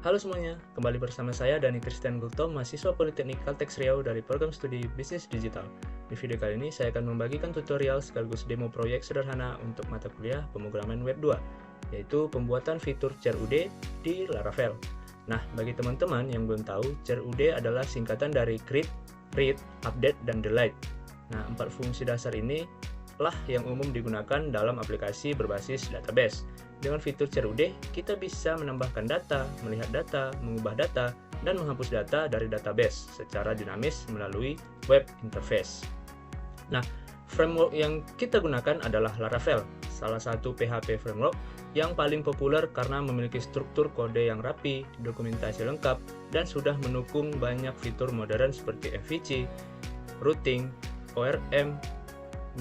Halo semuanya, kembali bersama saya Dani Christian Gultom, mahasiswa Politeknik Caltex Riau dari program studi Bisnis Digital. Di video kali ini saya akan membagikan tutorial sekaligus demo proyek sederhana untuk mata kuliah pemrograman Web 2, yaitu pembuatan fitur CRUD di Laravel. Nah, bagi teman-teman yang belum tahu, CRUD adalah singkatan dari create, read, update, dan delete. Nah, 4 fungsi dasar ini lah yang umum digunakan dalam aplikasi berbasis database. Dengan fitur CRUD, kita bisa menambahkan data, melihat data, mengubah data, dan menghapus data dari database secara dinamis melalui web interface. Nah, framework yang kita gunakan adalah Laravel, salah satu PHP framework yang paling populer karena memiliki struktur kode yang rapi, dokumentasi lengkap, dan sudah mendukung banyak fitur modern seperti MVC, routing, ORM,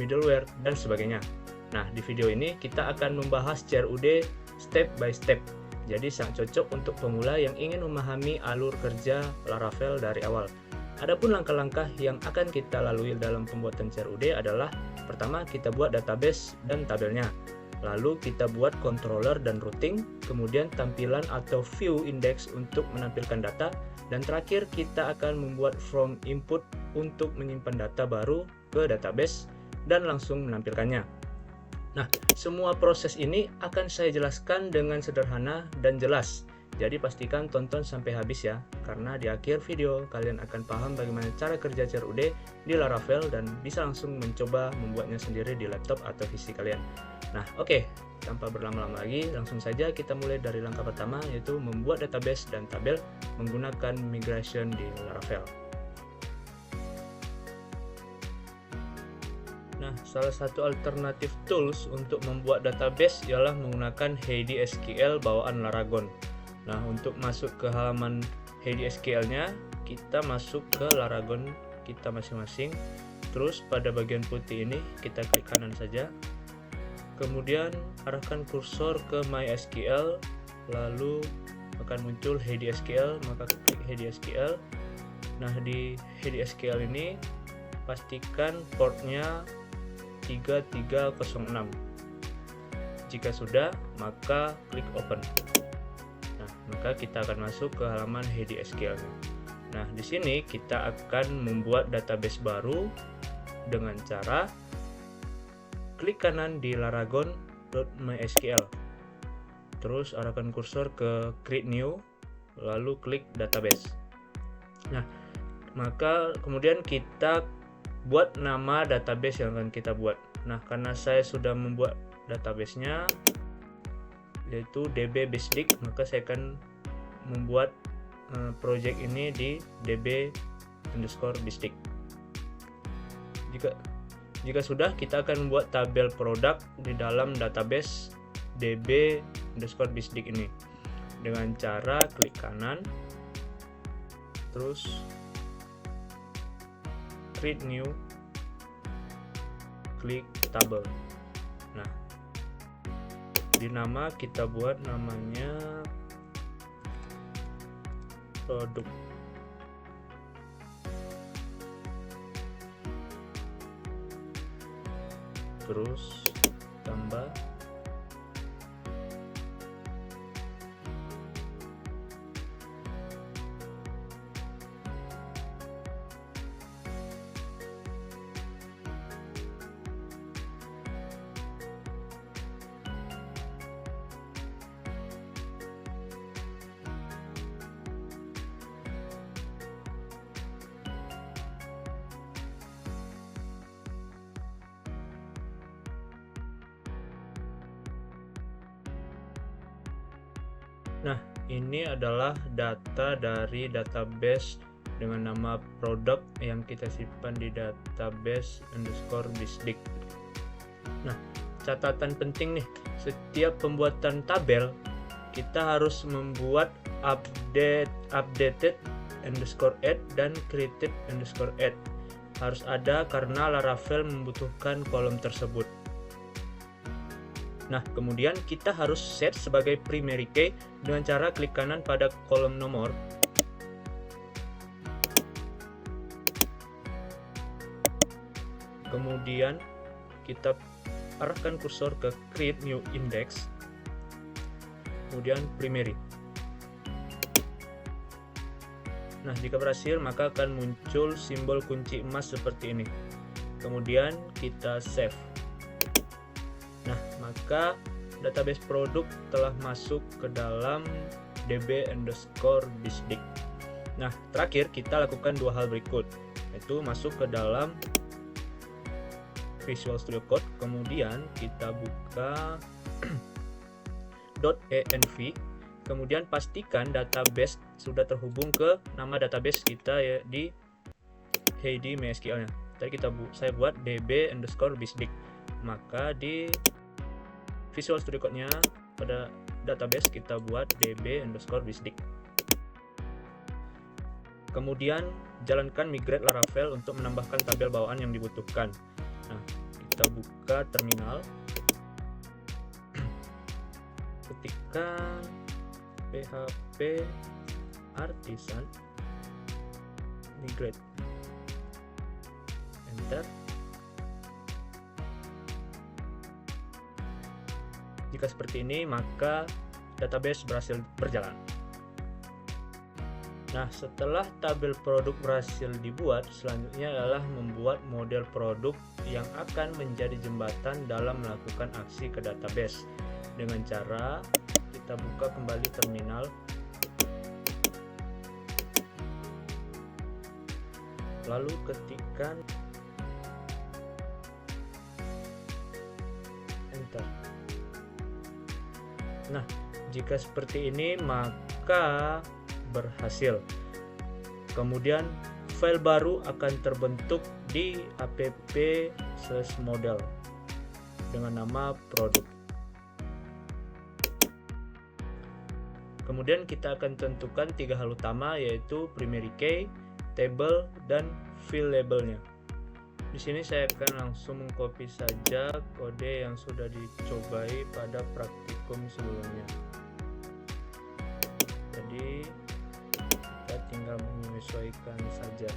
middleware, dan sebagainya. Nah, di video ini kita akan membahas CRUD step by step. Jadi sangat cocok untuk pemula yang ingin memahami alur kerja Laravel dari awal. Adapun langkah-langkah yang akan kita lalui dalam pembuatan CRUD adalah: pertama, kita buat database dan tabelnya. Lalu kita buat controller dan routing, kemudian tampilan atau view index untuk menampilkan data, dan terakhir kita akan membuat form input untuk menyimpan data baru ke database dan langsung menampilkannya. Nah, semua proses ini akan saya jelaskan dengan sederhana dan jelas. Jadi pastikan tonton sampai habis ya, karena di akhir video kalian akan paham bagaimana cara kerja CRUD di Laravel dan bisa langsung mencoba membuatnya sendiri di laptop atau PC kalian. Nah, oke, tanpa berlama-lama lagi, langsung saja kita mulai dari langkah pertama, yaitu membuat database dan tabel menggunakan migration di Laravel. Nah, salah satu alternatif tools untuk membuat database ialah menggunakan Heidi SQL bawaan Laragon. Nah, untuk masuk ke halaman Heidi SQL-nya, kita masuk ke Laragon kita masing-masing. Terus pada bagian putih ini kita klik kanan saja. Kemudian arahkan kursor ke MySQL, lalu akan muncul Heidi SQL, maka klik Heidi SQL. Nah, di Heidi SQL ini pastikan portnya 3306. Jika sudah, maka klik open. Nah, maka kita akan masuk ke halaman Heidi SQL. Nah, di sini kita akan membuat database baru dengan cara klik kanan di laragon.mysql. Terus arahkan kursor ke create new, lalu klik database. Nah, maka kemudian kita buat nama database yang akan kita buat. Nah, karena saya sudah membuat databasenya yaitu db-bisdig, maka saya akan membuat project ini di db_bisdig. Jika sudah, kita akan membuat tabel produk di dalam database db_bisdig ini dengan cara klik kanan, terus create new, klik table. Nah, di nama kita buat namanya produk. Terus tambah Nah, ini adalah data dari database dengan nama produk yang kita simpan di database_bisdig. Nah, catatan penting nih, setiap pembuatan tabel kita harus membuat updated_add dan created_add. Harus ada karena Laravel membutuhkan kolom tersebut. Nah, kemudian kita harus set sebagai primary key dengan cara klik kanan pada kolom nomor. Kemudian kita arahkan kursor ke create new index, kemudian primary. Nah, jika berhasil maka akan muncul simbol kunci emas seperti ini. Kemudian kita save. Nah, maka database produk telah masuk ke dalam db_bisdik. Nah, terakhir kita lakukan dua hal berikut, yaitu masuk ke dalam Visual Studio Code, kemudian kita buka .env, kemudian pastikan database sudah terhubung ke nama database kita ya di Heidi MySQL-nya. Tadi saya buat db_bisdik. Maka di Visual Studio Code-nya pada database kita buat db_bisdik. Kemudian jalankan migrate Laravel untuk menambahkan tabel bawaan yang dibutuhkan. Nah, kita buka terminal, ketikkan php artisan migrate, enter. Jika seperti ini maka database berhasil berjalan. Nah, setelah tabel produk berhasil dibuat, selanjutnya adalah membuat model produk yang akan menjadi jembatan dalam melakukan aksi ke database. Dengan cara kita buka kembali terminal, lalu ketikkan enter. Nah, jika seperti ini maka berhasil. Kemudian file baru akan terbentuk di app/model dengan nama produk. Kemudian kita akan tentukan tiga hal utama, yaitu primary key, table, dan field labelnya. Di sini saya akan langsung mengcopy saja kode yang sudah dicobai pada praktikum sebelumnya. Jadi kita tinggal menyesuaikan saja.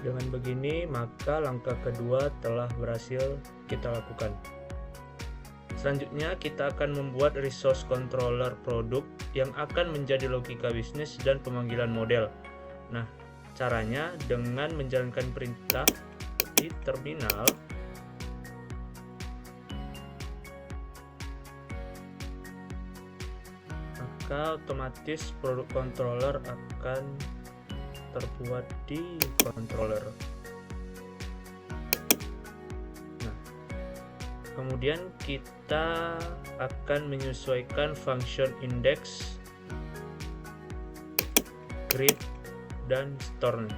Dengan begini maka langkah kedua telah berhasil kita lakukan. Selanjutnya kita akan membuat resource controller produk yang akan menjadi logika bisnis dan pemanggilan model. Nah, caranya dengan menjalankan perintah di terminal, maka otomatis produk controller akan terbuat di controller. Kemudian kita akan menyesuaikan function index, create, dan store.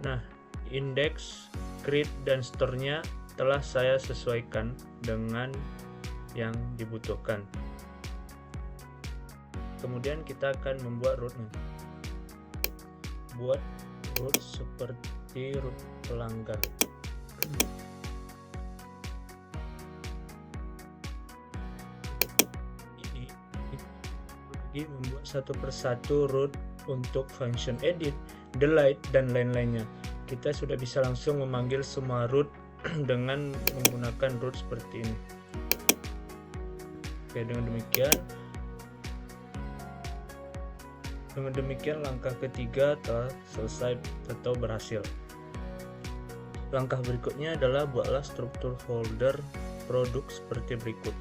Nah, index, create, dan store-nya telah saya sesuaikan dengan yang dibutuhkan. Kemudian kita akan membuat root-nya. Buat root seperti root pelanggan. Ini membuat satu persatu root untuk function edit, delete, dan lain-lainnya. Kita sudah bisa langsung memanggil semua root dengan menggunakan root seperti ini. Oke, dengan demikian langkah ketiga telah selesai atau berhasil. Langkah berikutnya adalah buatlah struktur folder produk seperti berikut.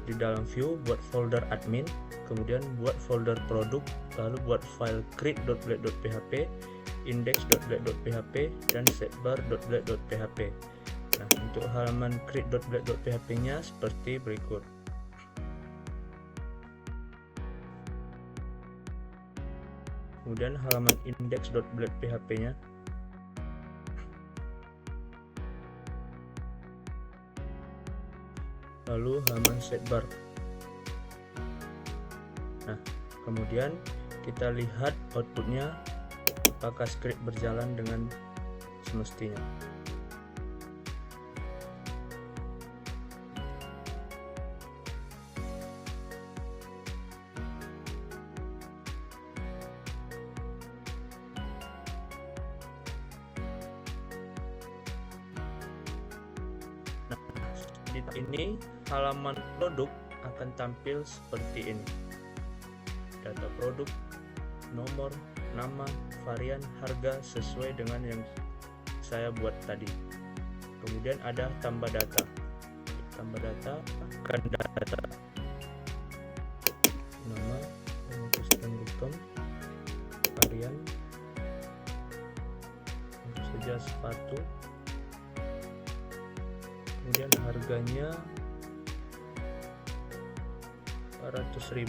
Di dalam view buat folder admin, kemudian buat folder produk, lalu buat file create.blade.php, index.blade.php, dan setbar.blade.php. Nah, untuk halaman create.blade.php nya seperti berikut. Kemudian halaman index.blade.php nya, lalu halaman setbar. Nah, Kemudian kita lihat outputnya, apakah script berjalan dengan semestinya. Di ini halaman produk akan tampil seperti ini. Data produk, nomor, nama, varian, harga sesuai dengan yang saya buat tadi. Kemudian ada tambah data. Tambah data akan data nama, Kristen.com, varian, tentu saja sepatu. Kemudian harganya 400.000.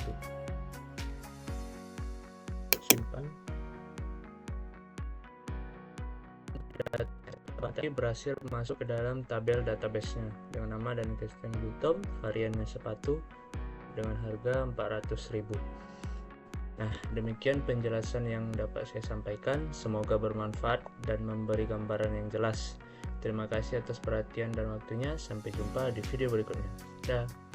Simpan. Data berhasil masuk ke dalam tabel database-nya dengan nama dan Kristen.com, variannya sepatu dengan harga 400.000. Nah, demikian penjelasan yang dapat saya sampaikan. Semoga bermanfaat dan memberi gambaran yang jelas. Terima kasih atas perhatian dan waktunya. Sampai jumpa di video berikutnya. Dah.